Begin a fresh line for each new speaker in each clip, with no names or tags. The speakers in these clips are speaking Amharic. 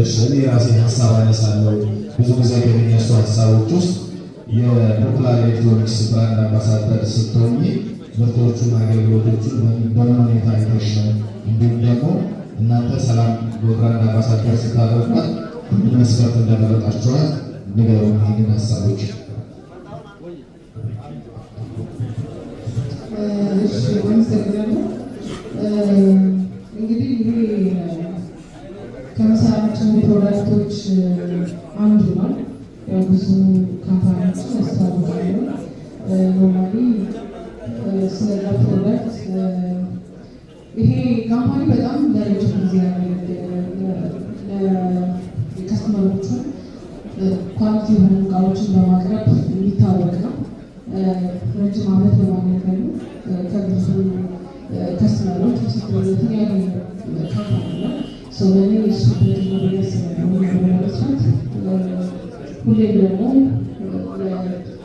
እሺ እኔ ራሴ ሀሳብ አነሳለሁ። ብዙ ጊዜ ከሚነሱ ሀሳቦች ውስጥ የፖፑላር ኤሌክትሮኒክስ ብራንድ አምባሳደር ስትሆኚ ምርቶቹን አገልግሎቶቹን በምን ሁኔታ አይተሽ ነው? እንዲሁም ደግሞ እናንተ ሰላም የብራንድ አምባሳደር ስታደርጓት ምን መስፈርት እንደመረጣችኋት ንገሩን። ይህንን ሀሳቦች
እንግዲህ ከምሰራቸው ፕሮዳክቶች አንዱ ነው። ብዙ ካምፓኒዎችን ያስተዋውቃሉ። ኖርማሊ ስለዛ ፕሮዳክት ይሄ ካምፓኒ በጣም ለረጅም ጊዜ ለከስተመሮቹ ኳሊቲ የሆኑ እቃዎችን በማቅረብ የሚታወቅ ነው። ረጅም ዓመት በማገልገሉ ከብዙ ከስተመሮች ምስክርነትን ያገኘ ካምፓኒ ነው። ለእኔ እሱ በመስራት ሁሌም ደግሞ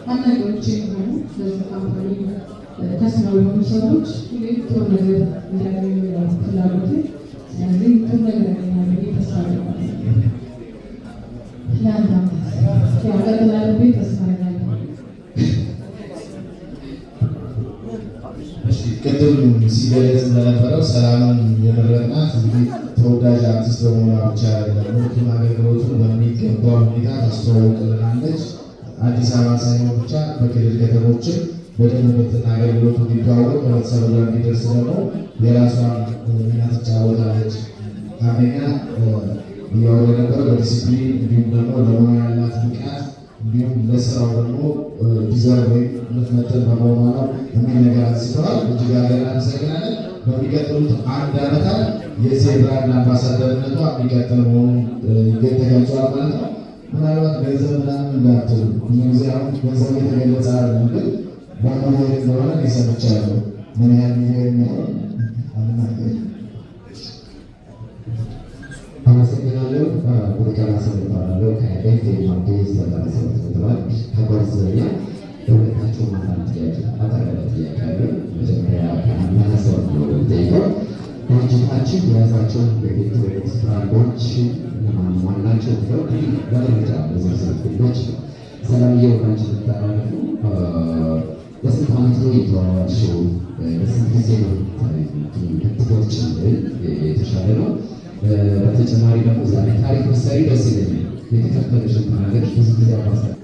አናቂዎች የሆኑ በዚህ ካምፓኒ ከስተመር የሆኑ ሰዎች ሁሌም ጥሩ ነገር እንዲያገኙ ፍላጎቴ። ስለዚህ ጥሩ ነገር ያገኛል ተስፋ ለአንድ ዓመት ያገለግላሉ ተስፋ
ቅድም ሲገለጽ እንደነበረው ሰላምን የመረጥናት እንግዲህ ተወዳጅ አርቲስት በመሆኗ ብቻ አይደለም፣ ምርቱን አገልግሎቱን በሚገባ ሁኔታ ታስተዋውቅልናለች። አዲስ አበባ ሳይሆን ብቻ በክልል ከተሞችን በደንብ ምርትና አገልግሎቱ እንዲተዋወቅ ህብረተሰቡ ጋር እንዲደርስ ደግሞ የራሷን ሚና ትጫወታለች። አንደኛ እያወራ የነበረው በዲሲፕሊን እንዲሁም ደግሞ ለሙያ ያላት ብቃት እንዲሁም ለስራው ደግሞ ዲዛይን ወይም ምትመጥን በመሆኗ ነው የሚል ነገር አንስተዋል። እጅግ አድርገን እናመሰግናለን። በሚቀጥሉት 1 ዓመታት የዚህ ብራንድ አምባሳደርነቷ የሚቀጥል መሆኑን ተገልጿል ማለት ነው። ምናልባት ገንዘብ ምናምን እንዳትሉ፣ ብዙ ጊዜ አሁን ገንዘብ የተገለጸ አይደለም፣ ግን በሚሊዮን እንደሆነ ሰምቻለሁ። ምን ያህል ሚሊዮን የሚሆን አልናገር።
አመሰግናለሁ። ወርቅነህ አሰፋ እባላለሁ ከኤፍኤም አዲስ 97 ከጓዝ ዙሪያ ለሁለታችሁ አንዳንድ ጥያቄ አጠቃላይ ጥያቄ አለ። መጀመሪያ ከአናሳው ነው ጠይቀው ድርጅታችን የያዛቸውን የኤሌክትሮኒክስ ብራንዶች ማን ናቸው ብለው በደረጃ በዝርዝር ክልሎች ሰላምዬ ወዳጅ ተጣራለሁ። በስንት ዓመት ነው የተዋዋልሽው? በስንት ጊዜ ነው ትቶች የተሻለ ነው? በተጨማሪ ደግሞ ዛሬ ታሪክ ምሳሌ ደስ ይለኛል። የተከፈለሽን ተናገርሽ ብዙ ጊዜ አባሳደር